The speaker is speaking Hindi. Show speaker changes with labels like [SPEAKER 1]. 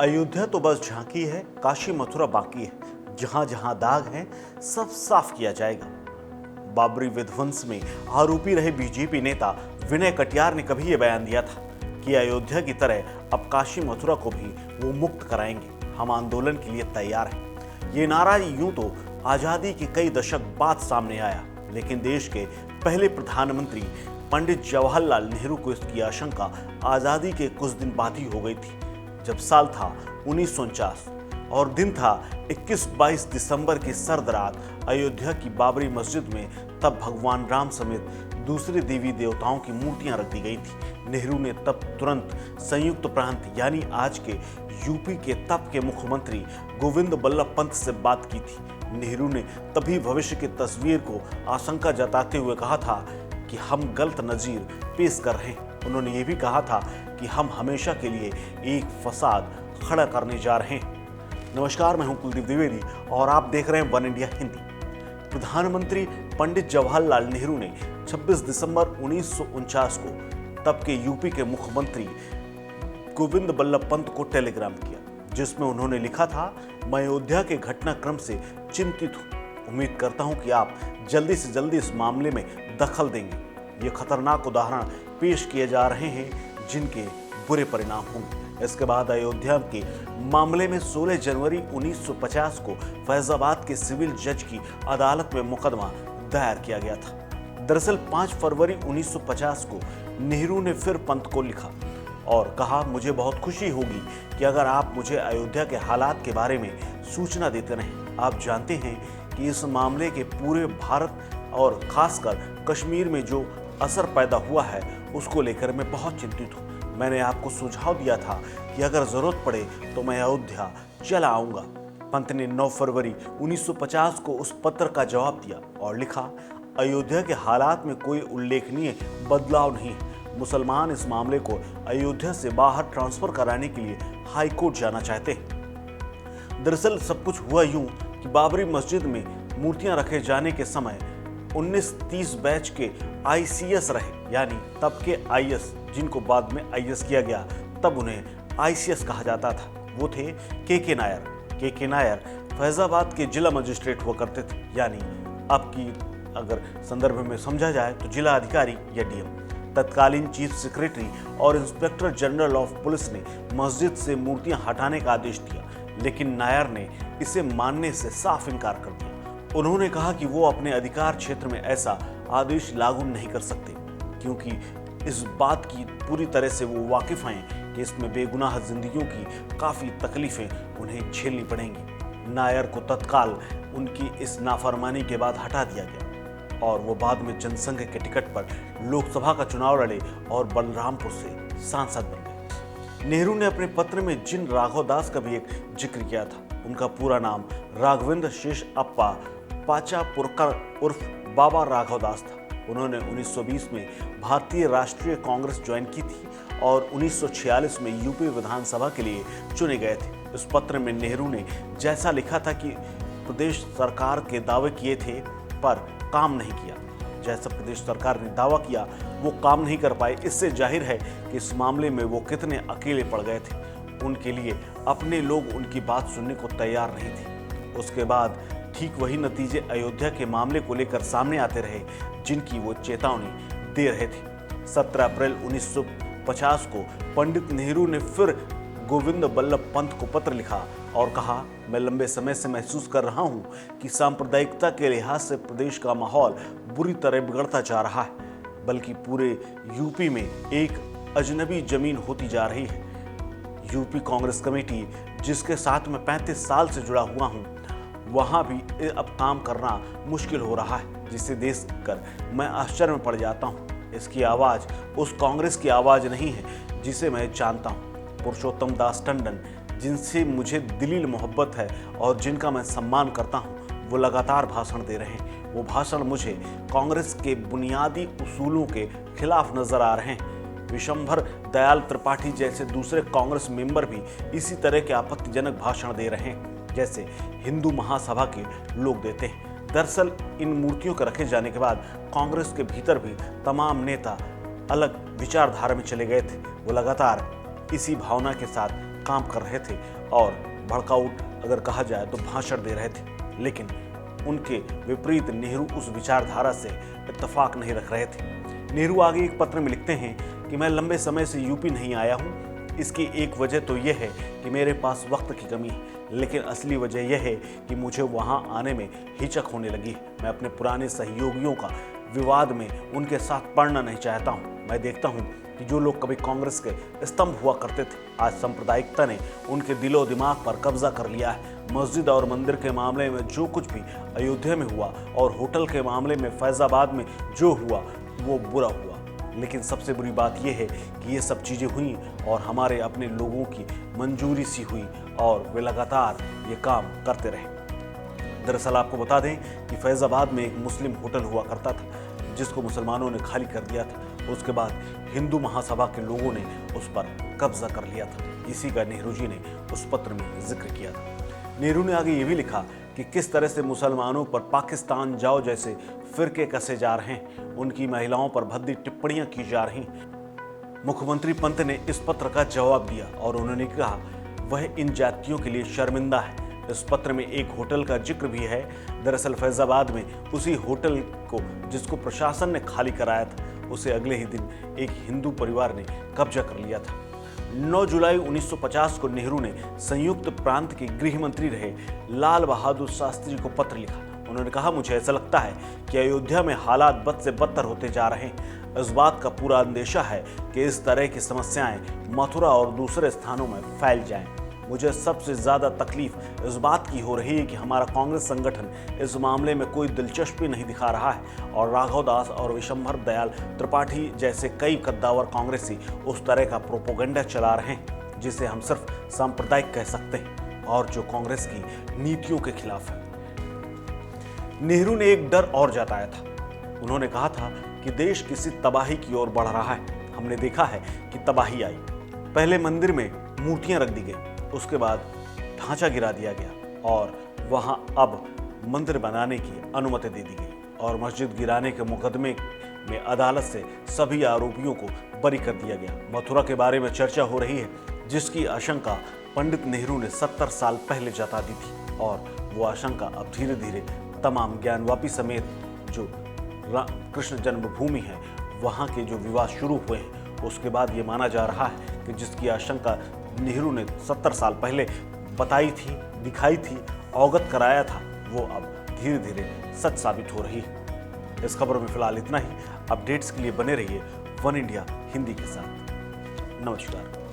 [SPEAKER 1] अयोध्या तो बस झांकी है, काशी मथुरा बाकी है। जहां जहां दाग है सब साफ किया जाएगा। बाबरी विध्वंस में आरोपी रहे बीजेपी नेता विनय कटियार ने कभी यह बयान दिया था कि अयोध्या की तरह अब काशी मथुरा को भी वो मुक्त कराएंगे। हम आंदोलन के लिए तैयार हैं। ये नारा यूं तो आजादी के कई दशक बाद सामने आया, लेकिन देश के पहले प्रधानमंत्री पंडित जवाहरलाल नेहरू को इसकी आशंका आजादी के कुछ दिन बाद ही हो गई थी। जब साल था 1949 और दिन था 21-22 दिसंबर की सर्द रात अयोध्या की बाबरी मस्जिद में, तब भगवान राम समेत दूसरे देवी देवताओं की मूर्तियां रख दी गई थी। नेहरू ने तब तुरंत संयुक्त प्रांत यानी आज के यूपी के तब के मुख्यमंत्री गोविंद बल्लभ पंत से बात की थी। नेहरू ने तभी भविष्य की तस्वीर को आशंका जताते हुए कहा था कि हम गलत नजीर पेश कर रहे हैं। उन्होंने ये भी कहा था कि हम हमेशा के लिए एक फसाद खड़ा करने जा रहे हैं। नमस्कार, मैं हूं कुलदीप द्विवेदी और आप देख रहे हैं वन इंडिया हिंदी। प्रधानमंत्री पंडित जवाहरलाल नेहरू ने 26 दिसंबर 1949 को तब के यूपी के मुख्यमंत्री गोविंद बल्लभ पंत को टेलीग्राम किया, जिसमें उन्होंने लिखा था, मैं अयोध्या के घटनाक्रम से चिंतित हूं। उम्मीद करता हूं कि आप जल्दी से जल्दी इस मामले में दखल देंगे। ये खतरनाक उदाहरण पेश किए जा रहे हैं जिनके बुरे परिणाम होंगे। इसके बाद अयोध्या के मामले में 16 जनवरी 1950 को फैजाबाद के सिविल जज की अदालत में मुकदमा दायर किया गया था। दरअसल 5 फरवरी 1950 को नेहरू ने फिर पंत को लिखा और कहा, मुझे बहुत खुशी होगी कि अगर आप मुझे अयोध्या के हालात के बारे में सूचना देते रहें। आप जानते हैं कि इस मामले के पूरे भारत और खासकर कश्मीर में जो असर पैदा हुआ है उसको लेकर मैं बहुत चिंतित हूँ। मैंने आपको सुझाव दिया था कि अगर जरूरत पड़े तो मैं अयोध्या चला आऊंगा। पंत ने 9 फरवरी 1950 को उस पत्र का जवाब दिया और लिखा, अयोध्या के हालात में कोई उल्लेखनीय बदलाव नहीं है। मुसलमान इस मामले को अयोध्या से बाहर ट्रांसफर कराने के लिए हाई कोर्ट जाना चाहते हैं। दरअसल सब कुछ हुआ यूं कि बाबरी मस्जिद में मूर्तियां रखे जाने के समय 1930 बैच के आईसीएस रहे, यानी तब के आईएस, जिनको बाद में आईएस किया गया, तब उन्हें आईसीएस कहा जाता था। वो थे के नायर। के नायर फैजाबाद के जिला मजिस्ट्रेट हुआ करते थे, यानी अब की अगर संदर्भ में समझा जाए तो जिला अधिकारी या डीएम। तत्कालीन चीफ सेक्रेटरी और इंस्पेक्टर जनरल ऑफ पुलिस ने मस्जिद से मूर्तियां हटाने का आदेश दिया, लेकिन नायर ने इसे मानने से साफ इनकार कर दिया। उन्होंने कहा कि वो अपने अधिकार क्षेत्र में ऐसा आदेश लागू नहीं कर सकते, क्योंकि इस बात की पूरी तरह से वो वाकिफ हैं कि इसमें बेगुनाह जिंदगियों की काफ़ी तकलीफें उन्हें झेलनी पड़ेंगी। नायर को तत्काल उनकी इस नाफरमानी के बाद हटा दिया गया और वो बाद में जनसंघ के टिकट पर लोकसभा का चुनाव लड़े और बलरामपुर से सांसद बन गए। नेहरू ने अपने पत्र में जिन राघव दास का भी एक जिक्र किया था, उनका पूरा नाम राघवेंद्र शेष अप्पा पाचापुरकर उर्फ बाबा राघव दास था। उन्होंने 1920 में भारतीय राष्ट्रीय कांग्रेस ज्वाइन की थी और 1946 में यूपी विधानसभा के लिए चुने गए थे। इस पत्र में नेहरू ने जैसा लिखा था कि प्रदेश सरकार के दावे किए थे पर काम नहीं किया। जैसा प्रदेश सरकार ने दावा किया वो काम नहीं कर पाए। इससे जाहिर है कि इस मामले में वो कितने अकेले पड़ गए थे। उनके लिए अपने लोग उनकी बात सुनने को तैयार नहीं थे। उसके बाद ठीक वही नतीजे अयोध्या के मामले को लेकर सामने आते रहे जिनकी वो चेतावनी दे रहे थे। 17 अप्रैल 1950 को पंडित नेहरू ने फिर गोविंद बल्लभ पंत को पत्र लिखा और कहा, मैं लंबे समय से महसूस कर रहा हूं कि सांप्रदायिकता के लिहाज से प्रदेश का माहौल बुरी तरह बिगड़ता जा रहा है, बल्कि पूरे यूपी में एक अजनबी जमीन होती जा रही है। यूपी कांग्रेस कमेटी, जिसके साथ मैं 35 साल से जुड़ा हुआ हूं, वहां भी अब काम करना मुश्किल हो रहा है, जिसे देखकर मैं आश्चर्य में पड़ जाता हूं। इसकी आवाज़ उस कांग्रेस की आवाज़ नहीं है जिसे मैं जानता हूं। पुरुषोत्तम दास टंडन, जिनसे मुझे दिली मोहब्बत है और जिनका मैं सम्मान करता हूं, वो लगातार भाषण दे रहे हैं। वो भाषण मुझे कांग्रेस के बुनियादी उसूलों के खिलाफ नजर आ रहे हैं। विशंभर दयाल त्रिपाठी जैसे दूसरे कांग्रेस मेंबर भी इसी तरह के आपत्तिजनक भाषण दे रहे हैं, जैसे हिंदू महासभा के लोग देते हैं। दरअसल इन मूर्तियों के रखे जाने के बाद कांग्रेस के भीतर भी तमाम नेता अलग विचारधारा में चले गए थे। वो लगातार इसी भावना के साथ काम कर रहे थे और भड़काउट अगर कहा जाए तो भाषण दे रहे थे। लेकिन उनके विपरीत नेहरू उस विचारधारा से इत्तेफाक नहीं रख रहे थे। नेहरू आगे एक पत्र में लिखते हैं कि मैं लंबे समय से यूपी नहीं आया हूँ। इसकी एक वजह तो यह है कि मेरे पास वक्त की कमी है, लेकिन असली वजह यह है कि मुझे वहाँ आने में हिचक होने लगी है। मैं अपने पुराने सहयोगियों का विवाद में उनके साथ पड़ना नहीं चाहता हूँ। मैं देखता हूँ कि जो लोग कभी कांग्रेस के स्तंभ हुआ करते थे, आज सांप्रदायिकता ने उनके दिलो दिमाग पर कब्जा कर लिया है। मस्जिद और मंदिर के मामले में जो कुछ भी अयोध्या में हुआ और होटल के मामले में फैजाबाद में जो हुआ वो बुरा हुआ, लेकिन सबसे बुरी बात यह है कि ये सब चीज़ें हुई और हमारे अपने लोगों की मंजूरी सी हुई और वे लगातार ये काम करते रहे। दरअसल आपको बता दें कि फैजाबाद में एक मुस्लिम होटल हुआ करता था जिसको मुसलमानों ने खाली कर दिया था। उसके बाद हिंदू महासभा के लोगों ने उस पर कब्जा कर लिया था। इसी का नेहरू जी ने उस पत्र में जिक्र किया था। नेहरू ने आगे ये भी लिखा कि किस तरह से मुसलमानों पर पाकिस्तान जाओ जैसे फिरके कसे जा रहे हैं, उनकी महिलाओं पर भद्दी टिप्पणियां की जा रही। मुख्यमंत्री पंत ने इस पत्र का जवाब दिया और उन्होंने कहा वह इन जातियों के लिए शर्मिंदा है। इस पत्र में एक होटल का जिक्र भी है। दरअसल फैजाबाद में उसी होटल को जिसको प्रशासन ने खाली कराया था, उसे अगले ही दिन एक हिंदू परिवार ने कब्जा कर लिया था। 9 जुलाई 1950 को नेहरू ने संयुक्त प्रांत के गृह मंत्री रहे लाल बहादुर शास्त्री को पत्र लिखा। उन्होंने कहा मुझे ऐसा लगता है कि अयोध्या में हालात बद से बदतर होते जा रहे हैं। इस बात का पूरा अंदेशा है कि इस तरह की समस्याएं मथुरा और दूसरे स्थानों में फैल जाएं। मुझे सबसे ज़्यादा तकलीफ इस बात की हो रही है कि हमारा कांग्रेस संगठन इस मामले में कोई दिलचस्पी नहीं दिखा रहा है और राघव दास और विशंभर दयाल त्रिपाठी जैसे कई कद्दावर कांग्रेसी उस तरह का प्रोपोगंडा चला रहे हैं जिसे हम सिर्फ सांप्रदायिक कह सकते हैं और जो कांग्रेस की नीतियों के खिलाफ है। नेहरू ने एक डर और जताया था। उन्होंने कहा था कि देश किसी तबाही की ओर बढ़ रहा है। हमने देखा है कि तबाही आई। पहले मंदिर में मूर्तियां रख दी गई, उसके बाद ढांचा गिरा दिया गया और वहां अब मंदिर बनाने की अनुमति दे दी गई और मस्जिद गिराने के मुकदमे में अदालत से सभी आरोपियों को बरी कर दिया गया। मथुरा के बारे में चर्चा हो रही है जिसकी आशंका पंडित नेहरू ने 70 साल पहले जता दी थी और वो आशंका अब धीरे धीरे तमाम ज्ञानवापी समेत जो कृष्ण जन्मभूमि है वहाँ के जो विवाद शुरू हुए हैं उसके बाद ये माना जा रहा है कि जिसकी आशंका नेहरू ने 70 साल पहले बताई थी, दिखाई थी, अवगत कराया था, वो अब धीरे धीरे सच साबित हो रही है। इस खबर में फिलहाल इतना ही। अपडेट्स के लिए बने रहिए वन इंडिया हिंदी के साथ। नमस्कार।